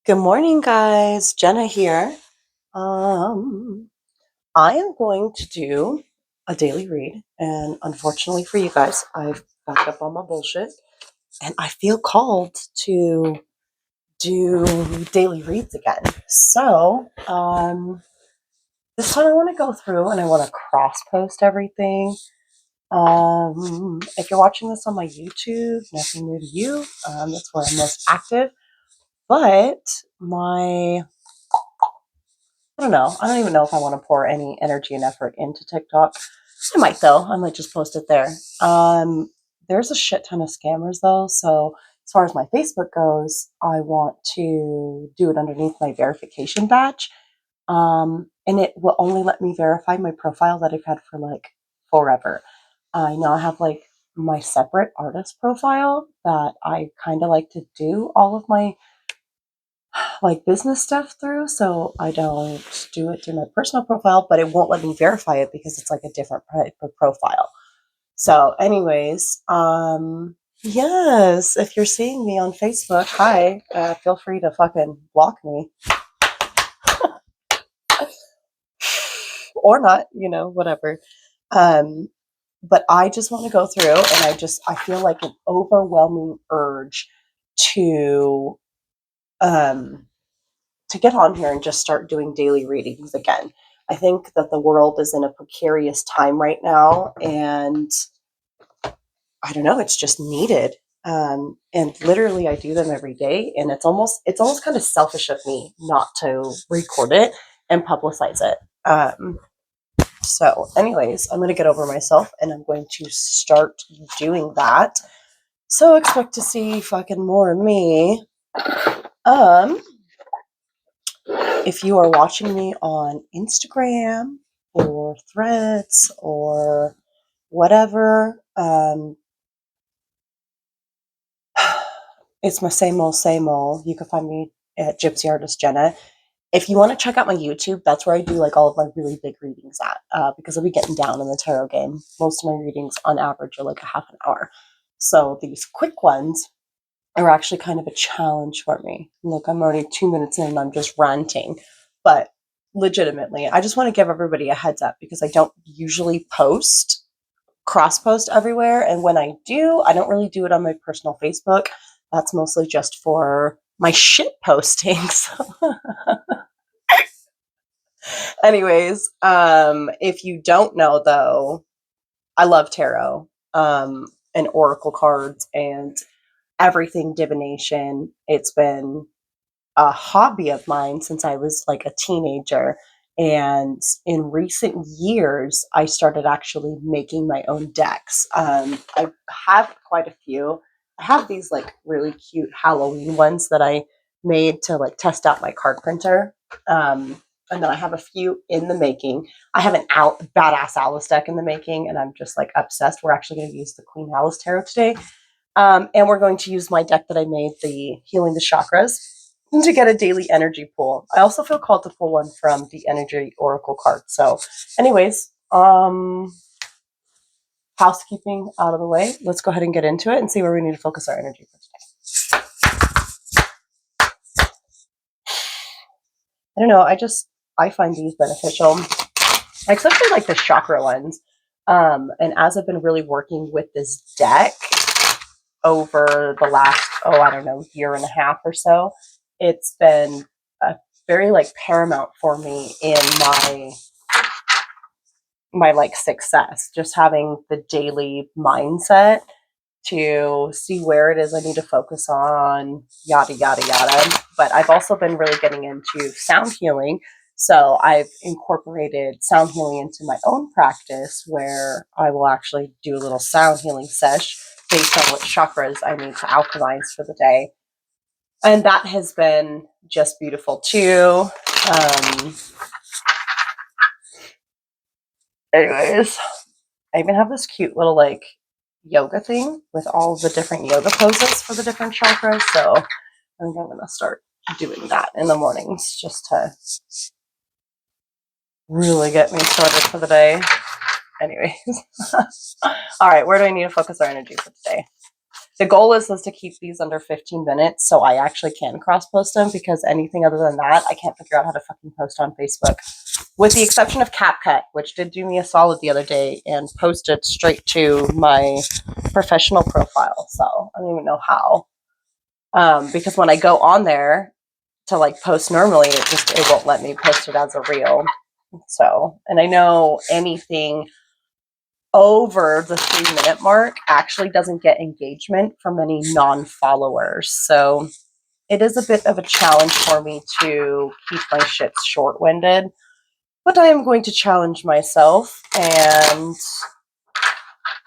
Good morning, guys. Jenna here. Um, I am going to do a daily read, and unfortunately for you guys, I've backed up on my bullshit, and I feel called to do daily reads again. This time I want to go through and I want to cross post everything. If you're watching this on my YouTube, nothing new to you. That's where I'm most active. But my I don't know. I don't even know if I want to pour any energy and effort into TikTok. I might though. I might just post it there. There's a shit ton of scammers though. So as far as my Facebook goes, I want to do it underneath my verification badge. And it will only let me verify my profile that I've had for like forever. I now have like my separate artist profile that I kind of like to do all of my like business stuff through, so I don't do it through my personal profile, but it won't let me verify it because it's like a different type of profile. So, anyways, yes, if you're seeing me on Facebook, hi, feel free to fucking block me or not, whatever. Um, but I just want to go through, and I feel like an overwhelming urge to um to get on here and just start doing daily readings again. I think that the world is in a precarious time right now, and I don't know, it's just needed. And literally, I do them every day, and it's almost kind of selfish of me not to record it and publicize it. Anyways, I'm going to get over myself, and I'm going to start doing that. So expect to see fucking more of me. Um, If you are watching me on Instagram or Threads or whatever, it's my same old, same old. You can find me at Gypsy Artist Jenna. If you want to check out my YouTube, that's where I do like all of my really big readings at, because I'll be getting down in the tarot game. Most of my readings on average are like a half an hour. So these quick ones are actually kind of a challenge for me. Look, I'm already 2 minutes in and I'm just ranting. But legitimately, I just want to give everybody a heads up because I don't usually cross post everywhere. And when I do, I don't really do it on my personal Facebook. That's mostly just for my shit postings. Anyways, if you don't know though, I love tarot and oracle cards and everything divination. It's been a hobby of mine since I was like a teenager. And in recent years, I started actually making my own decks. I have quite a few. I have these like really cute Halloween ones that I made to like test out my card printer. And then I have a few in the making. I have an badass Alice deck in the making, and I'm just like obsessed. We're actually going to use the Queen Alice Tarot today. And we're going to use my deck that I made, the Healing the Chakras, to get a daily energy pull. I also feel called to pull one from the Energy Oracle card. So, anyways, housekeeping out of the way. Let's go ahead and get into it and see where we need to focus our energy for today. I don't know. I find these beneficial, especially like the chakra ones. And as I've been really working with this deck over the last, I don't know, year and a half or so, it's been a very like paramount for me in my like success, just having the daily mindset to see where it is I need to focus on, yada yada yada. But I've also been really getting into sound healing, so I've incorporated sound healing into my own practice, where I will actually do a little sound healing sesh based on what chakras I need to alchemize for the day. And that has been just beautiful too. Anyways, I even have this cute little like yoga thing with all the different yoga poses for the different chakras. So I think I'm going to start doing that in the mornings just to really get me started for the day. Anyways. All right, where do I need to focus our energy for today? The goal is to keep these under 15 minutes so I actually can cross post them, because anything other than that, I can't figure out how to fucking post on Facebook. With the exception of CapCut, which did do me a solid the other day and posted straight to my professional profile. So I don't even know how. Because when I go on there to like post normally, it won't let me post it as a reel. So, and I know anything over the 3-minute mark actually doesn't get engagement from any non-followers. So it is a bit of a challenge for me to keep my shits short-winded, but I am going to challenge myself and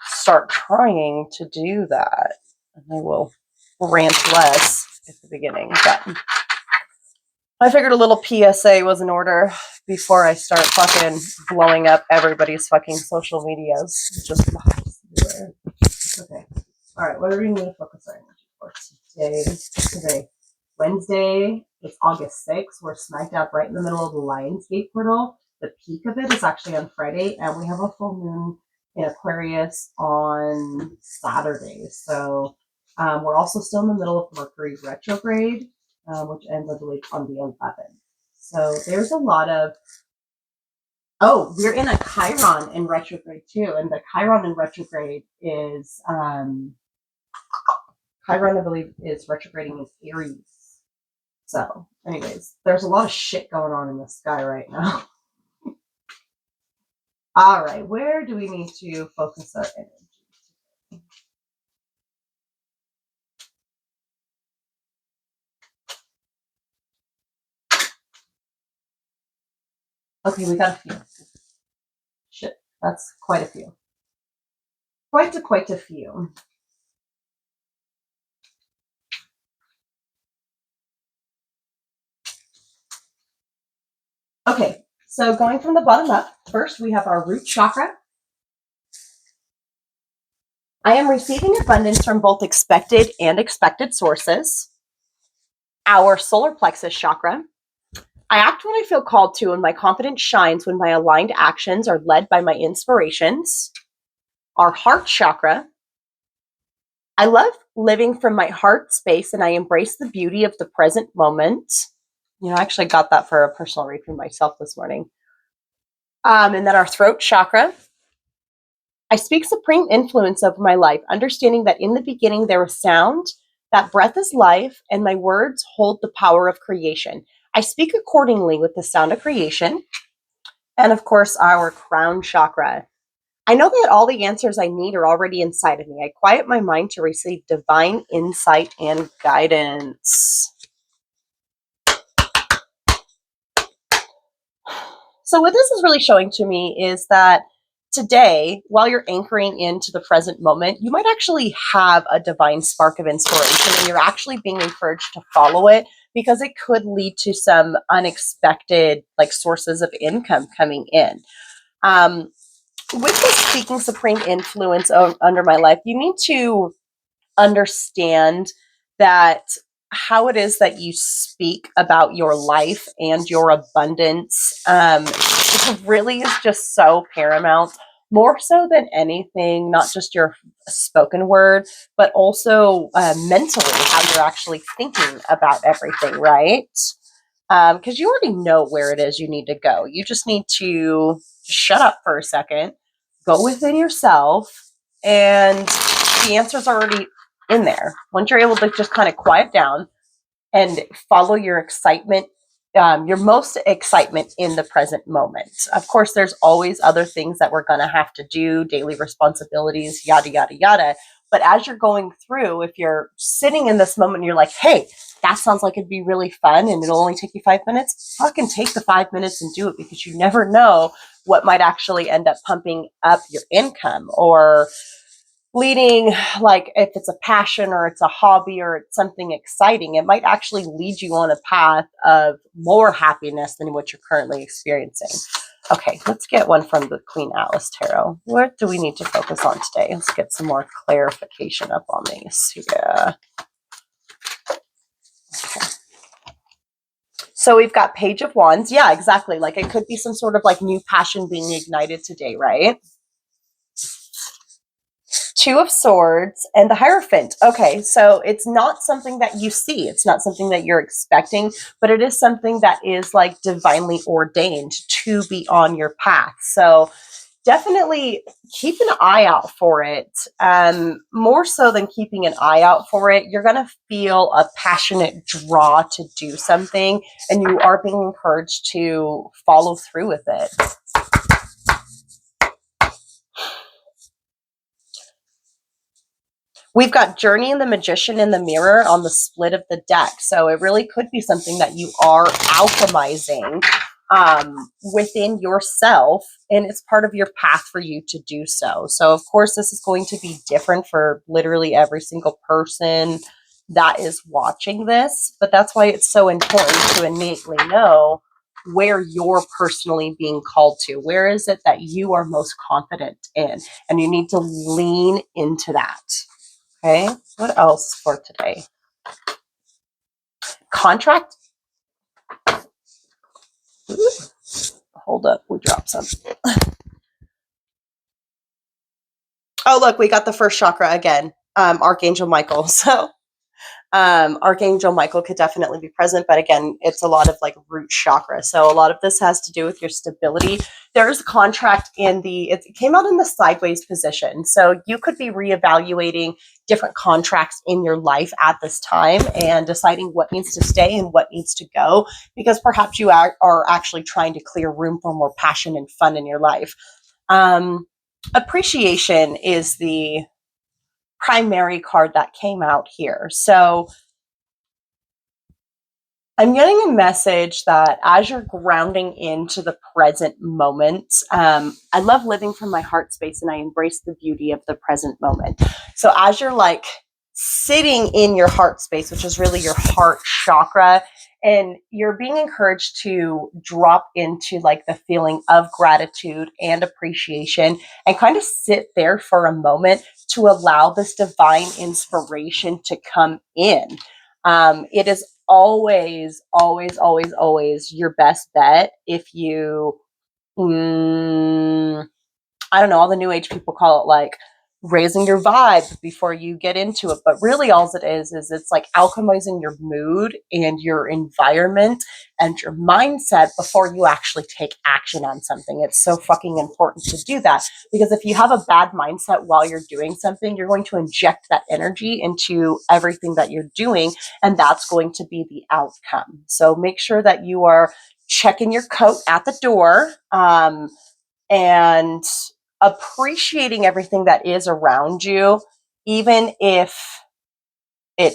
start trying to do that. And I will rant less at the beginning, but I figured a little PSA was in order before I start fucking blowing up everybody's fucking social medias. Just okay. All right. What are we going to focus on for today? Today, Wednesday. It's August 6th. We're smack dab right in the middle of the Lionsgate portal. The peak of it is actually on Friday, and we have a full moon in Aquarius on Saturday. So we're also still in the middle of Mercury retrograde, which ends, I believe, on the 11th. So there's a lot of, oh, we're in a Chiron in retrograde too. And the Chiron in retrograde is, Chiron, I believe, is retrograding in Aries. So anyways, there's a lot of shit going on in the sky right now. All right, where do we need to focus our energy? Okay, we got a few. Shit, that's quite a few. Quite a few. Okay, so going from the bottom up, first we have our root chakra. I am receiving abundance from both expected and expected sources. Our solar plexus chakra. I act when I feel called to, and my confidence shines when my aligned actions are led by my inspirations. Our heart chakra. I love living from my heart space, and I embrace the beauty of the present moment. You know, I actually got that for a personal read for myself this morning. And then our throat chakra. I speak supreme influence over my life, understanding that in the beginning there was sound, that breath is life, and my words hold the power of creation. I speak accordingly with the sound of creation. And of course, our crown chakra. I know that all the answers I need are already inside of me. I quiet my mind to receive divine insight and guidance. So what this is really showing to me is that today, while you're anchoring into the present moment, you might actually have a divine spark of inspiration, and you're actually being encouraged to follow it, because it could lead to some unexpected like sources of income coming in. With this speaking supreme influence under my life, you need to understand that how it is that you speak about your life and your abundance really is just so paramount, more so than anything, not just your spoken word, but also mentally, how you're actually thinking about everything, right? Because you already know where it is you need to go. You just need to shut up for a second, go within yourself, and the answer's already in there. Once you're able to just kind of quiet down and follow your excitement, your most excitement in the present moment. Of course, there's always other things that we're going to have to do, daily responsibilities, yada, yada, yada. But as you're going through, if you're sitting in this moment and you're like, hey, that sounds like it'd be really fun and it'll only take you 5 minutes, fucking take the 5 minutes and do it, because you never know what might actually end up pumping up your income or leading, like if it's a passion or it's a hobby or it's something exciting, it might actually lead you on a path of more happiness than what you're currently experiencing. Okay, let's get one from the Queen Alice Tarot. What do we need to focus on today? Let's get some more clarification up on these. Yeah. Okay. So we've got Page of Wands. Yeah, exactly. Like it could be some sort of like new passion being ignited today, right? Two of Swords, and the Hierophant. Okay, so it's not something that you see. It's not something that you're expecting, but it is something that is like divinely ordained to be on your path. So definitely keep an eye out for it. More so than keeping an eye out for it, you're going to feel a passionate draw to do something, and you are being encouraged to follow through with it. We've got Journey and the Magician in the Mirror on the split of the deck. So it really could be something that you are alchemizing within yourself, and it's part of your path for you to do so. So, of course, this is going to be different for literally every single person that is watching this, but that's why it's so important to innately know where you're personally being called to. Where is it that you are most confident in? And you need to lean into that. Okay, what else for today? Contract. Ooh, hold up, we dropped some. Oh, look, we got the first chakra again, Archangel Michael. So Archangel Michael could definitely be present, but again, it's a lot of like root chakra. So a lot of this has to do with your stability. There's a contract it came out in the sideways position. So you could be reevaluating different contracts in your life at this time and deciding what needs to stay and what needs to go, because perhaps you are actually trying to clear room for more passion and fun in your life. Appreciation is the primary card that came out here. So I'm getting a message that as you're grounding into the present moment, I love living from my heart space and I embrace the beauty of the present moment. So as you're like sitting in your heart space, which is really your heart chakra, and you're being encouraged to drop into like the feeling of gratitude and appreciation and kind of sit there for a moment to allow this divine inspiration to come in. It is always, always, always, always your best bet if you, I don't know, all the new age people call it like raising your vibe before you get into it. But really, all it is it's like alchemizing your mood and your environment and your mindset before you actually take action on something. It's so fucking important to do that, because if you have a bad mindset while you're doing something, you're going to inject that energy into everything that you're doing, and that's going to be the outcome. So make sure that you are checking your coat at the door. And appreciating everything that is around you, even if it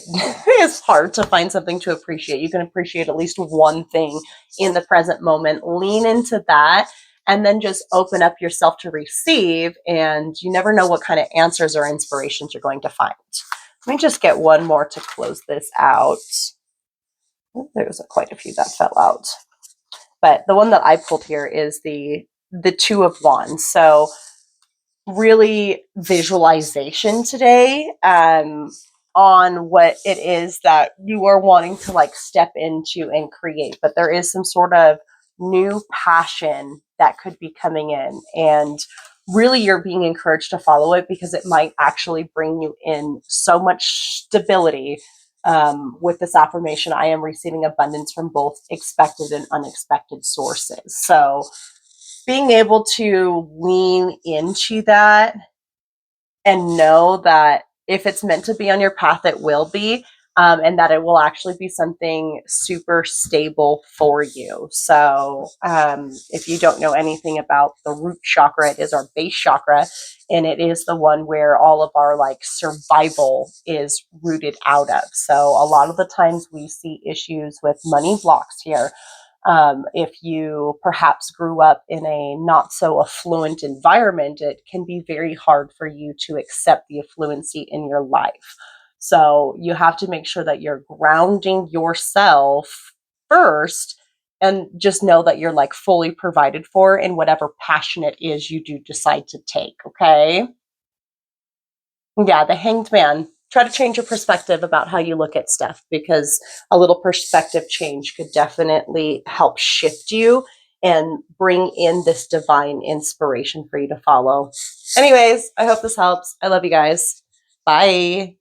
is hard to find something to appreciate. You can appreciate at least one thing in the present moment. Lean into that and then just open up yourself to receive. And you never know what kind of answers or inspirations you're going to find. Let me just get one more to close this out. Oh, there's quite a few that fell out. But the one that I pulled here is the Two of Wands. So really visualization today on what it is that you are wanting to like step into and create. But there is some sort of new passion that could be coming in, and really you're being encouraged to follow it because it might actually bring you in so much stability. With this affirmation, I am receiving abundance from both expected and unexpected sources. So being able to lean into that and know that if it's meant to be on your path, it will be, and that it will actually be something super stable for you. So if you don't know anything about the root chakra, it is our base chakra, and it is the one where all of our like survival is rooted out of. So a lot of the times we see issues with money blocks here. If you perhaps grew up in a not so affluent environment, it can be very hard for you to accept the affluency in your life. So you have to make sure that you're grounding yourself first, and just know that you're like fully provided for in whatever passion it is you do decide to take. Okay. Yeah, the Hanged Man. Try to change your perspective about how you look at stuff, because a little perspective change could definitely help shift you and bring in this divine inspiration for you to follow. Anyways, I hope this helps. I love you guys. Bye.